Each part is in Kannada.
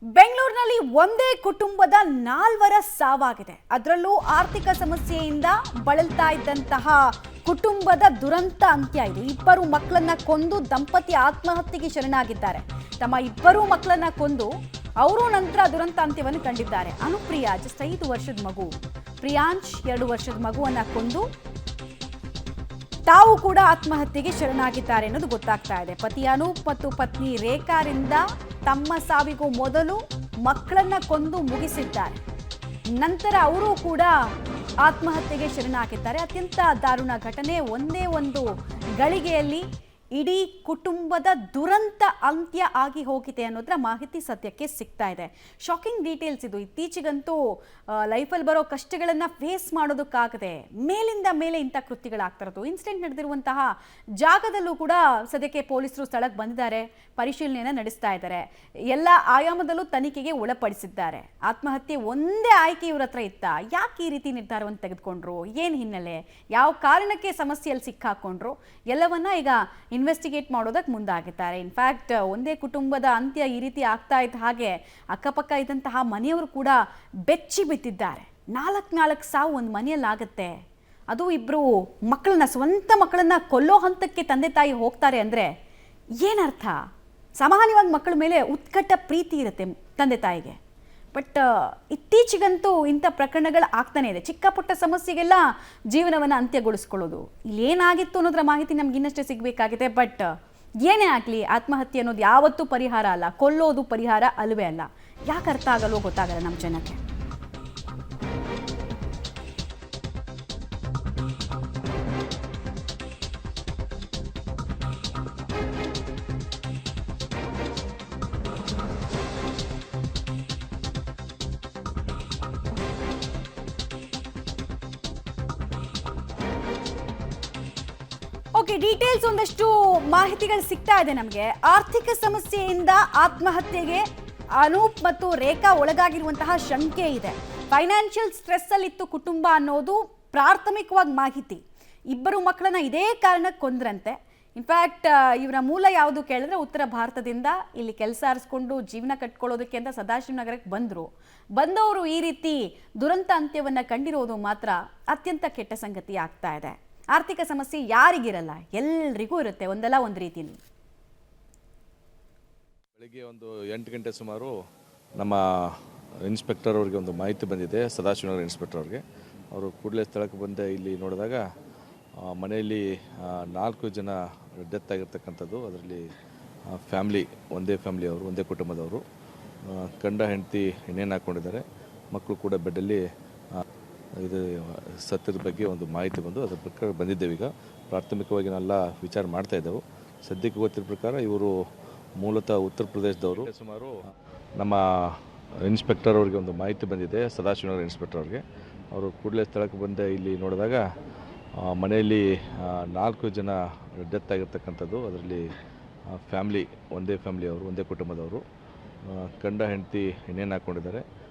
ಬೆಂಗಳೂರಿನಲ್ಲಿ ಒಂದೇ ಕುಟುಂಬದ 4 ಸಾವಾಗಿದೆ. ಅದರಲ್ಲೂ ಆರ್ಥಿಕ ಸಮಸ್ಯೆಯಿಂದ ಬಳಲ್ತಾ ಇದ್ದಂತಹ ಕುಟುಂಬದ ದುರಂತ ಅಂತ್ಯ ಇದು. 2 ಮಕ್ಕಳನ್ನ ಕೊಂದು ದಂಪತಿ ಆತ್ಮಹತ್ಯೆಗೆ ಶರಣಾಗಿದ್ದಾರೆ. ತಮ್ಮ 2 ಮಕ್ಕಳನ್ನ ಕೊಂದು ಅವರು ನಂತರ ದುರಂತ ಅಂತ್ಯವನ್ನು ಕಂಡಿದ್ದಾರೆ. ಅನುಪ್ರಿಯಾ ಜಸ್ಟ್ 5 ವರ್ಷದ ಮಗು, ಪ್ರಿಯಾಂಶ್ 2 ವರ್ಷದ ಮಗುವನ್ನ ಕೊಂದು ತಾವು ಕೂಡ ಆತ್ಮಹತ್ಯೆಗೆ ಶರಣಾಗಿದ್ದಾರೆ ಅನ್ನೋದು ಗೊತ್ತಾಗ್ತಾ ಇದೆ. ಪತಿ ಅನೂಪ್ ಮತ್ತು ಪತ್ನಿ ರೇಖಾರಿಂದ ತಮ್ಮ ಸಾವಿಗೂ ಮೊದಲು ಮಕ್ಕಳನ್ನ ಕೊಂದು ಮುಗಿಸಿದ್ದಾರೆ. ನಂತರ ಅವರು ಕೂಡ ಆತ್ಮಹತ್ಯೆಗೆ ಶರಣಾಗಿದ್ದಾರೆ. ಅತ್ಯಂತ ದಾರುಣ ಘಟನೆ. ಒಂದೇ ಒಂದು ಗಳಿಗೆಯಲ್ಲಿ ಇಡೀ ಕುಟುಂಬದ ದುರಂತ ಅಂತ್ಯ ಆಗಿ ಹೋಗಿದೆ ಅನ್ನೋದರ ಮಾಹಿತಿ ಸದ್ಯಕ್ಕೆ ಸಿಗ್ತಾ ಇದೆ. ಶಾಕಿಂಗ್ ಡೀಟೇಲ್ಸ್ ಇದು. ಇತ್ತೀಚೆಗಂತೂ ಲೈಫಲ್ಲಿ ಬರೋ ಕಷ್ಟಗಳನ್ನು ಫೇಸ್ ಮಾಡೋದಕ್ಕಾಗದೆ ಮೇಲಿಂದ ಮೇಲೆ ಇಂಥ ಕೃತ್ಯಗಳಾಗ್ತಿರೋದು. ಇನ್ಸಿಡೆಂಟ್ ನಡೆದಿರುವಂತಹ ಜಾಗದಲ್ಲೂ ಕೂಡ ಸದ್ಯಕ್ಕೆ ಪೊಲೀಸರು ಸ್ಥಳಕ್ಕೆ ಬಂದಿದ್ದಾರೆ, ಪರಿಶೀಲನೆಯನ್ನು ನಡೆಸ್ತಾ ಇದ್ದಾರೆ. ಎಲ್ಲ ಆಯಾಮದಲ್ಲೂ ತನಿಖೆಗೆ ಒಳಪಡಿಸಿದ್ದಾರೆ. ಆತ್ಮಹತ್ಯೆ ಒಂದೇ ಆಯ್ಕೆ ಇವ್ರ ಹತ್ರ ಇತ್ತ? ಯಾಕೆ ಈ ರೀತಿ ನಿರ್ಧಾರವನ್ನು ತೆಗೆದುಕೊಂಡ್ರು? ಏನು ಹಿನ್ನೆಲೆ? ಯಾವ ಕಾರಣಕ್ಕೆ ಸಮಸ್ಯೆಯಲ್ಲಿ ಸಿಕ್ಕಾಕೊಂಡ್ರು? ಎಲ್ಲವನ್ನ ಈಗ ಇನ್ವೆಸ್ಟಿಗೇಟ್ ಮಾಡೋದಕ್ಕೆ ಮುಂದಾಗಿದ್ದಾರೆ. ಇನ್ಫ್ಯಾಕ್ಟ್ ಒಂದೇ ಕುಟುಂಬದ ಅಂತ್ಯ ಈ ರೀತಿ ಆಗ್ತಾ ಇದ್ದ ಹಾಗೆ ಅಕ್ಕಪಕ್ಕ ಇದ್ದಂತಹ ಮನೆಯವರು ಕೂಡ ಬೆಚ್ಚಿ ಬಿದ್ದಿದ್ದಾರೆ. 4 ಸಾವು ಒಂದು ಮನೆಯಲ್ಲಾಗತ್ತೆ. ಅದು 2 ಮಕ್ಕಳನ್ನ, ಸ್ವಂತ ಮಕ್ಕಳನ್ನ ಕೊಲ್ಲೋ ಹಂತಕ್ಕೆ ತಂದೆ ತಾಯಿ ಹೋಗ್ತಾರೆ ಅಂದರೆ ಏನರ್ಥ? ಸಾಮಾನ್ಯವಾಗಿ ಮಕ್ಕಳ ಮೇಲೆ ಉತ್ಕಟ ಪ್ರೀತಿ ಇರುತ್ತೆ ತಂದೆ ತಾಯಿಗೆ. ಬಟ್ ಇತ್ತೀಚೆಗಂತೂ ಇಂಥ ಪ್ರಕರಣಗಳು ಆಗ್ತಾನೆ ಇದೆ. ಚಿಕ್ಕ ಪುಟ್ಟ ಸಮಸ್ಯೆಗೆಲ್ಲ ಜೀವನವನ್ನು ಅಂತ್ಯಗೊಳಿಸ್ಕೊಳ್ಳೋದು. ಇಲ್ಲಿ ಏನಾಗಿತ್ತು ಅನ್ನೋದ್ರ ಮಾಹಿತಿ ನಮ್ಗೆ ಇನ್ನಷ್ಟೇ ಸಿಗಬೇಕಾಗಿದೆ. ಬಟ್ ಏನೇ ಆಗಲಿ, ಆತ್ಮಹತ್ಯೆ ಅನ್ನೋದು ಯಾವತ್ತೂ ಪರಿಹಾರ ಅಲ್ಲ, ಕೊಲ್ಲೋದು ಪರಿಹಾರ ಅಲ್ವೇ ಅಲ್ಲ. ಯಾಕೆ ಅರ್ಥ ಆಗಲ್ವೋ ಗೊತ್ತಾಗಲ್ಲ ನಮ್ಮ ಜನಕ್ಕೆ. ಓಕೆ, ಡೀಟೇಲ್ಸ್ ಒಂದಷ್ಟು ಮಾಹಿತಿಗಳು ಸಿಗ್ತಾ ಇದೆ ನಮಗೆ. ಆರ್ಥಿಕ ಸಮಸ್ಯೆಯಿಂದ ಆತ್ಮಹತ್ಯೆಗೆ ಅನೂಪ್ ಮತ್ತು ರೇಖಾ ಒಳಗಾಗಿರುವಂತಹ ಶಂಕೆ ಇದೆ. ಫೈನಾನ್ಷಿಯಲ್ ಸ್ಟ್ರೆಸ್ ಅಲ್ಲಿತ್ತು ಕುಟುಂಬ ಅನ್ನೋದು ಪ್ರಾಥಮಿಕವಾಗಿ ಮಾಹಿತಿ. 2 ಮಕ್ಕಳನ್ನ ಇದೇ ಕಾರಣಕ್ಕೆ ಕೊಂದ್ರಂತೆ. ಇನ್ಫ್ಯಾಕ್ಟ್ ಇವರ ಮೂಲ ಯಾವುದು ಕೇಳಿದ್ರೆ ಉತ್ತರ ಭಾರತದಿಂದ ಇಲ್ಲಿ ಕೆಲಸ ಆರಿಸ್ಕೊಂಡು ಜೀವನ ಕಟ್ಕೊಳ್ಳೋದಕ್ಕೆ ಅಂತ ಸದಾಶಿವನಗರಕ್ಕೆ ಬಂದವರು ಈ ರೀತಿ ದುರಂತ ಅಂತ್ಯವನ್ನು ಕಂಡಿರೋದು ಮಾತ್ರ ಅತ್ಯಂತ ಕೆಟ್ಟ ಸಂಗತಿ ಆಗ್ತಾ ಇದೆ. ಆರ್ಥಿಕ ಸಮಸ್ಯೆ ಯಾರಿಗಿರಲ್ಲ, ಎಲ್ರಿಗೂ ಇರುತ್ತೆ ಒಂದಲ್ಲ ಒಂದು ರೀತಿಯಲ್ಲಿ. ಬೆಳಿಗ್ಗೆ ಒಂದು 8 ಗಂಟೆ ಸುಮಾರು ನಮ್ಮ ಇನ್ಸ್ಪೆಕ್ಟರ್ ಅವರಿಗೆ ಒಂದು ಮಾಹಿತಿ ಬಂದಿದೆ, ಸದಾಶಿವನಗರ ಇನ್ಸ್ಪೆಕ್ಟರ್ ಅವ್ರಿಗೆ. ಅವರು ಕೂಡಲೇ ಸ್ಥಳಕ್ಕೆ ಬಂದೆ ಇಲ್ಲಿ ನೋಡಿದಾಗ ಮನೆಯಲ್ಲಿ 4 ಜನ ಡೆತ್ ಆಗಿರ್ತಕ್ಕಂಥದ್ದು. ಅದರಲ್ಲಿ ಫ್ಯಾಮ್ಲಿ, ಒಂದೇ ಫ್ಯಾಮ್ಲಿಯವರು, ಒಂದೇ ಕುಟುಂಬದವರು. ಗಂಡ ಹೆಂಡತಿ ಎಣ್ಣೆಯನ್ನು ಹಾಕ್ಕೊಂಡಿದ್ದಾರೆ. ಮಕ್ಕಳು ಕೂಡ ಬೆಡ್ಡಲ್ಲಿ ಇದು ಸತ್ಯದ ಬಗ್ಗೆ ಒಂದು ಮಾಹಿತಿ ಬಂದು ಅದ್ರ ಪ್ರಕಾರ ಬಂದಿದ್ದೇವೆ. ಈಗ ಪ್ರಾಥಮಿಕವಾಗಿ ನಾವೆಲ್ಲ ವಿಚಾರ ಮಾಡ್ತಾ ಇದ್ದೆವು. ಸದ್ಯಕ್ಕೆ ಗೊತ್ತಿರೋ ಪ್ರಕಾರ ಇವರು ಮೂಲತಃ ಉತ್ತರ ಪ್ರದೇಶದವರು. ಸುಮಾರು ನಮ್ಮ ಇನ್ಸ್ಪೆಕ್ಟರ್ ಅವರಿಗೆ ಒಂದು ಮಾಹಿತಿ ಬಂದಿದೆ, ಸದಾಶಿವನಗರ ಇನ್ಸ್ಪೆಕ್ಟರ್ ಅವ್ರಿಗೆ. ಅವರು ಕೂಡಲೇ ಸ್ಥಳಕ್ಕೆ ಬಂದೆ ಇಲ್ಲಿ ನೋಡಿದಾಗ ಮನೆಯಲ್ಲಿ 4 ಜನ ಡೆತ್ ಆಗಿರ್ತಕ್ಕಂಥದ್ದು. ಅದರಲ್ಲಿ ಫ್ಯಾಮ್ಲಿ, ಒಂದೇ ಫ್ಯಾಮ್ಲಿಯವರು, ಒಂದೇ ಕುಟುಂಬದವರು. ಗಂಡ ಹೆಂಡತಿ ಎಣ್ಣೆಯನ್ನು ಹಾಕ್ಕೊಂಡಿದ್ದಾರೆ.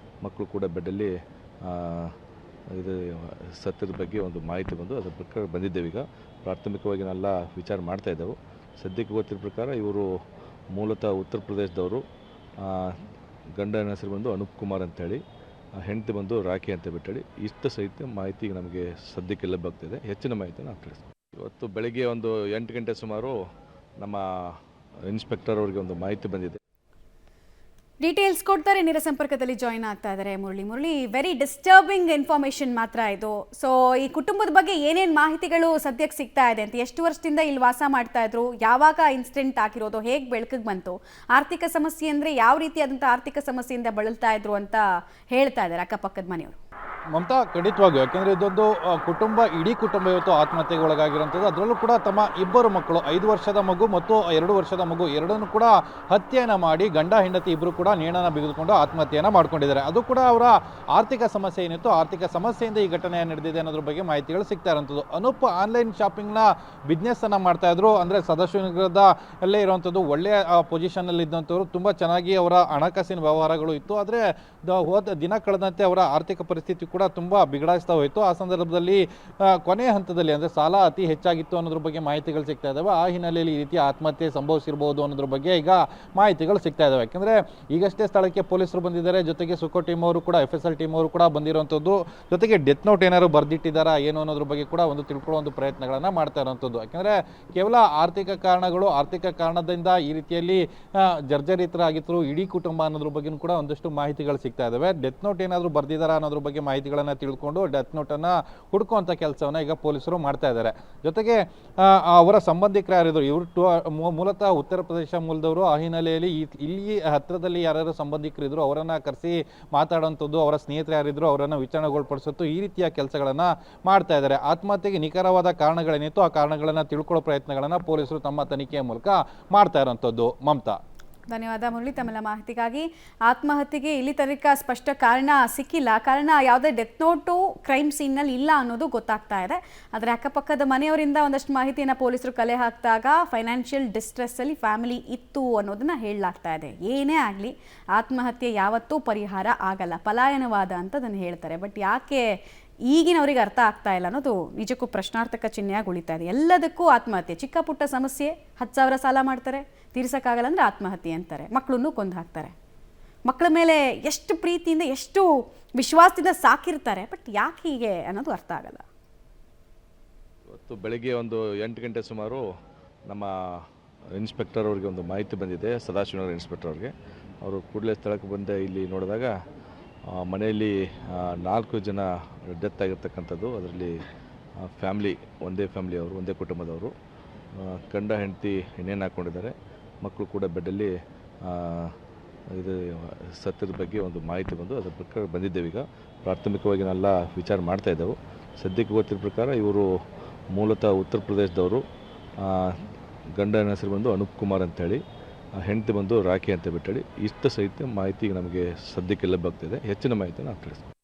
ಮಕ್ಕಳು ಕೂಡ ಬೆಡ್ಡಲ್ಲಿ ಇದು ಸತ್ಯದ ಬಗ್ಗೆ ಒಂದು ಮಾಹಿತಿ ಬಂದು ಅದ್ರ ಪ್ರಕಾರ ಬಂದಿದ್ದೇವೆ. ಈಗ ಪ್ರಾಥಮಿಕವಾಗಿ ನಾವೆಲ್ಲ ವಿಚಾರ ಮಾಡ್ತಾ ಇದ್ದೆವು. ಸದ್ಯಕ್ಕೆ ಗೊತ್ತಿರೋ ಪ್ರಕಾರ ಇವರು ಮೂಲತಃ ಉತ್ತರ ಪ್ರದೇಶದವರು. ಗಂಡನ ಹೆಸರು ಬಂದು ಅನೂಪ್ ಕುಮಾರ್ ಅಂತೇಳಿ, ಹೆಂಡತಿ ಬಂದು ರಾಖಿ ಅಂತ ಬಿಟ್ಟೇಳಿ. ಇಷ್ಟು ಸಹಿತ ಮಾಹಿತಿ ನಮಗೆ ಸದ್ಯಕ್ಕೆ ಲಭ್ಯವಾಗ್ತಿದೆ. ಹೆಚ್ಚಿನ ಮಾಹಿತಿ ನಾವು ತಿಳಿಸ್ತೀವಿ. ಇವತ್ತು ಬೆಳಗ್ಗೆ ಒಂದು 8 ಗಂಟೆ ಸುಮಾರು ನಮ್ಮ ಇನ್ಸ್ಪೆಕ್ಟರ್ ಅವರಿಗೆ ಒಂದು ಮಾಹಿತಿ ಬಂದಿದೆ. ಡೀಟೇಲ್ಸ್ ಕೊಡ್ತಾರೆ. ನೇರ ಸಂಪರ್ಕದಲ್ಲಿ ಜಾಯಿನ್ ಆಗ್ತಾ ಇದ್ದಾರೆ ಮುರಳಿ. ವೆರಿ ಡಿಸ್ಟರ್ಬಿಂಗ್ ಇನ್ಫಾರ್ಮೇಶನ್ ಮಾತ್ರ ಇದು. ಸೊ ಈ ಕುಟುಂಬದ ಬಗ್ಗೆ ಏನೇನು ಮಾಹಿತಿಗಳು ಸದ್ಯಕ್ಕೆ ಸಿಗ್ತಾ ಇದೆ ಅಂತ? ಎಷ್ಟು ವರ್ಷದಿಂದ ಇಲ್ಲಿ ವಾಸ ಮಾಡ್ತಾ ಇದ್ರು? ಯಾವಾಗ ಇನ್ಸಿಡೆಂಟ್ ಆಗಿರೋದು? ಹೇಗೆ ಬೆಳಕಿಗೆ ಬಂತು? ಆರ್ಥಿಕ ಸಮಸ್ಯೆ ಅಂದರೆ ಯಾವ ರೀತಿಯಾದಂಥ ಆರ್ಥಿಕ ಸಮಸ್ಯೆಯಿಂದ ಬಳಲ್ತಾ ಇದ್ರು ಅಂತ ಹೇಳ್ತಾ ಇದ್ದಾರೆ ಅಕ್ಕಪಕ್ಕದ ಮನೆಯವರು. ಮಮತಾ, ಖಂಡಿತವಾಗಿಯೂ. ಯಾಕೆಂದರೆ ಇದೊಂದು ಕುಟುಂಬ, ಇಡೀ ಕುಟುಂಬ ಇವತ್ತು ಆತ್ಮಹತ್ಯೆಗೆ ಒಳಗಾಗಿರೋಂಥದ್ದು. ಅದರಲ್ಲೂ ಕೂಡ ತಮ್ಮ 2 ಮಕ್ಕಳು, 5 ವರ್ಷದ ಮಗು ಮತ್ತು 2 ವರ್ಷದ ಮಗು, ಎರಡನ್ನೂ ಕೂಡ ಹತ್ಯೆಯನ್ನು ಮಾಡಿ ಗಂಡ ಹೆಂಡತಿ ಇಬ್ಬರು ಕೂಡ ನೇಣನ್ನು ಬಿಗಿದುಕೊಂಡು ಆತ್ಮಹತ್ಯೆಯನ್ನು ಮಾಡ್ಕೊಂಡಿದ್ದಾರೆ. ಅದು ಕೂಡ ಅವರ ಆರ್ಥಿಕ ಸಮಸ್ಯೆ ಏನಿತ್ತು, ಆರ್ಥಿಕ ಸಮಸ್ಯೆಯಿಂದ ಈ ಘಟನೆ ನಡೆದಿದೆ ಅನ್ನೋದ್ರ ಬಗ್ಗೆ ಮಾಹಿತಿಗಳು ಸಿಗ್ತಾ ಇರೋಂಥದ್ದು. ಅನೂಪ್ ಆನ್ಲೈನ್ ಶಾಪಿಂಗ್ನ ಬಿಸ್ನೆಸ್ಸನ್ನು ಮಾಡ್ತಾ ಇದ್ರು. ಅಂದರೆ ಸದಾಶಿವನಗರದ ಅಲ್ಲೇ ಇರುವಂಥದ್ದು, ಒಳ್ಳೆಯ ಪೊಸಿಷನಲ್ಲಿ ಇದ್ದಂಥವ್ರು. ತುಂಬ ಚೆನ್ನಾಗಿ ಅವರ ಹಣಕಾಸಿನ ವ್ಯವಹಾರಗಳು ಇತ್ತು. ಆದರೆ ಹೋದ ದಿನ ಕಳೆದಂತೆ ಅವರ ಆರ್ಥಿಕ ಪರಿಸ್ಥಿತಿ ಕೂಡ ಕೂಡ ತುಂಬ ಬಿಗಡಾಯಿಸ್ತಾ ಹೋಯಿತು. ಆ ಸಂದರ್ಭದಲ್ಲಿ ಕೊನೆಯ ಹಂತದಲ್ಲಿ ಅಂದರೆ ಸಾಲ ಅತಿ ಹೆಚ್ಚಾಗಿತ್ತು ಅನ್ನೋದ್ರ ಬಗ್ಗೆ ಮಾಹಿತಿಗಳು ಸಿಗ್ತಾ ಇದ್ದಾವೆ. ಆ ಹಿನ್ನೆಲೆಯಲ್ಲಿ ಈ ರೀತಿ ಆತ್ಮಹತ್ಯೆ ಸಂಭವಿಸಿರ್ಬೋದು ಅನ್ನೋದ್ರ ಬಗ್ಗೆ ಈಗ ಮಾಹಿತಿಗಳು ಸಿಗ್ತಾ ಇದ್ದಾವೆ. ಯಾಕೆಂದರೆ ಈಗಷ್ಟೇ ಸ್ಥಳಕ್ಕೆ ಪೊಲೀಸರು ಬಂದಿದ್ದಾರೆ, ಜೊತೆಗೆ ಸುಕೋ ಟೀಮ್ ಅವರು ಕೂಡ FSL ಟೀಮ್ ಅವರು ಕೂಡ ಬಂದಿರುವಂಥದ್ದು, ಜೊತೆಗೆ ಡೆತ್ ನೋಟ್ ಏನಾದ್ರು ಬರೆದಿಟ್ಟಿದ್ದಾರಾ ಏನು ಅನ್ನೋದ್ರ ಬಗ್ಗೆ ಕೂಡ ತಿಳ್ಕೊಳ್ಳೋ ಒಂದು ಪ್ರಯತ್ನಗಳನ್ನು ಮಾಡ್ತಾ ಇರುವಂಥದ್ದು. ಯಾಕೆಂದರೆ ಕೇವಲ ಆರ್ಥಿಕ ಕಾರಣದಿಂದ ಈ ರೀತಿಯಲ್ಲಿ ಜರ್ಜರಿತರಾಗಿದ್ರು ಇಡೀ ಕುಟುಂಬ ಅನ್ನೋದ್ರ ಬಗ್ಗೆ ಕೂಡ ಒಂದಷ್ಟು ಮಾಹಿತಿಗಳು ಸಿಗ್ತಾ ಇದ್ದಾವೆ. ಡೆತ್ ನೋಟ್ ಏನಾದರೂ ಬರ್ದಿದ್ದಾರಾ ಅನ್ನೋದ್ರ ಬಗ್ಗೆ ಮಾಹಿತಿಗಳನ್ನು ತಿಳ್ಕೊಂಡು ಡೆತ್ ನೋಟನ್ನು ಹುಡುಕುವಂಥ ಕೆಲಸವನ್ನು ಈಗ ಪೊಲೀಸರು ಮಾಡ್ತಾ ಇದ್ದಾರೆ. ಜೊತೆಗೆ ಅವರ ಸಂಬಂಧಿಕರು ಯಾರಿದ್ರು, ಇವರು ಮೂಲತಃ ಉತ್ತರ ಪ್ರದೇಶ ಮೂಲದವರು. ಆ ಹಿನ್ನೆಲೆಯಲ್ಲಿ ಇಲ್ಲಿ ಹತ್ತಿರದಲ್ಲಿ ಯಾರ್ಯಾರು ಸಂಬಂಧಿಕರಿದ್ರು ಅವರನ್ನು ಕರೆಸಿ ಮಾತಾಡುವಂಥದ್ದು, ಅವರ ಸ್ನೇಹಿತರು ಯಾರಿದ್ರು ಅವರನ್ನು ವಿಚಾರಣೆಗೊಳಪಡಿಸುತ್ತು, ಈ ರೀತಿಯ ಕೆಲಸಗಳನ್ನು ಮಾಡ್ತಾ ಇದ್ದಾರೆ. ಆತ್ಮಹತ್ಯೆಗೆ ನಿಖರವಾದ ಕಾರಣಗಳೇನಿತ್ತು ಆ ಕಾರಣಗಳನ್ನು ತಿಳ್ಕೊಳ್ಳೋ ಪ್ರಯತ್ನಗಳನ್ನು ಪೊಲೀಸರು ತಮ್ಮ ತನಿಖೆಯ ಮೂಲಕ ಮಾಡ್ತಾ ಇರುವಂಥದ್ದು. ಮಮತಾ, ಧನ್ಯವಾದ ಮುರಳಿ ತಮ್ಮೆಲ್ಲ ಮಾಹಿತಿಗಾಗಿ. ಆತ್ಮಹತ್ಯೆಗೆ ಇಲ್ಲಿ ತನಕ ಸ್ಪಷ್ಟ ಕಾರಣ ಸಿಕ್ಕಿಲ್ಲ. ಕಾರಣ ಯಾವುದೇ ಡೆತ್ ನೋಟು ಕ್ರೈಮ್ ಸೀನ್ನಲ್ಲಿ ಇಲ್ಲ ಅನ್ನೋದು ಗೊತ್ತಾಗ್ತಾ ಇದೆ. ಆದರೆ ಅಕ್ಕಪಕ್ಕದ ಮನೆಯವರಿಂದ ಒಂದಷ್ಟು ಮಾಹಿತಿಯನ್ನು ಪೊಲೀಸರು ಕಲೆ ಹಾಕಿದಾಗ ಫೈನಾನ್ಷಿಯಲ್ ಡಿಸ್ಟ್ರೆಸ್ಸಲ್ಲಿ ಫ್ಯಾಮಿಲಿ ಇತ್ತು ಅನ್ನೋದನ್ನು ಹೇಳಲಾಗ್ತಾ ಇದೆ. ಏನೇ ಆಗಲಿ ಆತ್ಮಹತ್ಯೆ ಯಾವತ್ತೂ ಪರಿಹಾರ ಆಗಲ್ಲ, ಪಲಾಯನವಾದ ಅಂತ ಅದನ್ನು ಹೇಳ್ತಾರೆ. ಬಟ್ ಯಾಕೆ ಈಗಿನವರಿಗೆ ಅರ್ಥ ಆಗ್ತಾ ಇಲ್ಲ ಅನ್ನೋದು ನಿಜಕ್ಕೂ ಪ್ರಶ್ನಾರ್ಥಕ ಚಿಹ್ನೆಯಾಗಿ ಉಳಿತಾ ಇದೆ. ಎಲ್ಲದಕ್ಕೂ ಆತ್ಮಹತ್ಯೆ, ಚಿಕ್ಕ ಪುಟ್ಟ ಸಮಸ್ಯೆ 10,000 ಸಾಲ ಮಾಡ್ತಾರೆ, ತೀರ್ಸೋಕ್ಕಾಗಲ್ಲ ಅಂದರೆ ಆತ್ಮಹತ್ಯೆ ಅಂತಾರೆ, ಮಕ್ಕಳನ್ನು ಕೊಂದು ಹಾಕ್ತಾರೆ. ಮಕ್ಕಳ ಮೇಲೆ ಎಷ್ಟು ಪ್ರೀತಿಯಿಂದ ಎಷ್ಟು ವಿಶ್ವಾಸದಿಂದ ಸಾಕಿರ್ತಾರೆ, ಬಟ್ ಯಾಕೆ ಹೀಗೆ ಅನ್ನೋದು ಅರ್ಥ ಆಗಲ್ಲ. ಇವತ್ತು ಬೆಳಗ್ಗೆ ಒಂದು 8 ಗಂಟೆ ಸುಮಾರು ನಮ್ಮ ಇನ್ಸ್ಪೆಕ್ಟರ್ ಅವ್ರಿಗೆ ಒಂದು ಮಾಹಿತಿ ಬಂದಿದೆ, ಸದಾಶಿವನಗರ ಇನ್ಸ್ಪೆಕ್ಟರ್ ಅವ್ರಿಗೆ. ಅವರು ಕೂಡಲೇ ಸ್ಥಳಕ್ಕೆ ಬಂದು ಇಲ್ಲಿ ನೋಡಿದಾಗ ಮನೆಯಲ್ಲಿ 4 ಜನ ಡೆತ್ ಆಗಿರ್ತಕ್ಕಂಥದ್ದು. ಅದರಲ್ಲಿ ಫ್ಯಾಮ್ಲಿ, ಒಂದೇ ಫ್ಯಾಮ್ಲಿಯವರು, ಒಂದೇ ಕುಟುಂಬದವರು, ಗಂಡ ಹೆಂಡತಿ ಎಣ್ಣೆಯನ್ನು ಹಾಕ್ಕೊಂಡಿದ್ದಾರೆ, ಮಕ್ಕಳು ಕೂಡ ಬೆಡ್ಡಲ್ಲಿ ಇದು ಸತ್ಯದ ಬಗ್ಗೆ ಒಂದು ಮಾಹಿತಿ ಬಂದು ಅದ್ರ ಪ್ರಕಾರ ಬಂದಿದ್ದೇವೆ. ಈಗ ಪ್ರಾಥಮಿಕವಾಗಿ ನಾವೆಲ್ಲ ವಿಚಾರ ಮಾಡ್ತಾ ಇದ್ದೆವು. ಸದ್ಯಕ್ಕೆ ಗೊತ್ತಿರೋ ಪ್ರಕಾರ ಇವರು ಮೂಲತಃ ಉತ್ತರ ಪ್ರದೇಶದವರು. ಗಂಡನ ಹೆಸರು ಬಂದು ಅನೂಪ್ ಕುಮಾರ್ ಅಂತೇಳಿ, ಹೆಂಡತಿ ಬಂದು ರಾಖಿ ಅಂತ ಬಿಟ್ಟೇಳಿ. ಇಷ್ಟು ಸಹಿತ ಮಾಹಿತಿ ನಮಗೆ ಸದ್ಯಕ್ಕೆ ಲಭ್ಯ ಆಗ್ತಿದೆ. ಹೆಚ್ಚಿನ ಮಾಹಿತಿ ನಾವು ತಿಳಿಸ್ತೀವಿ.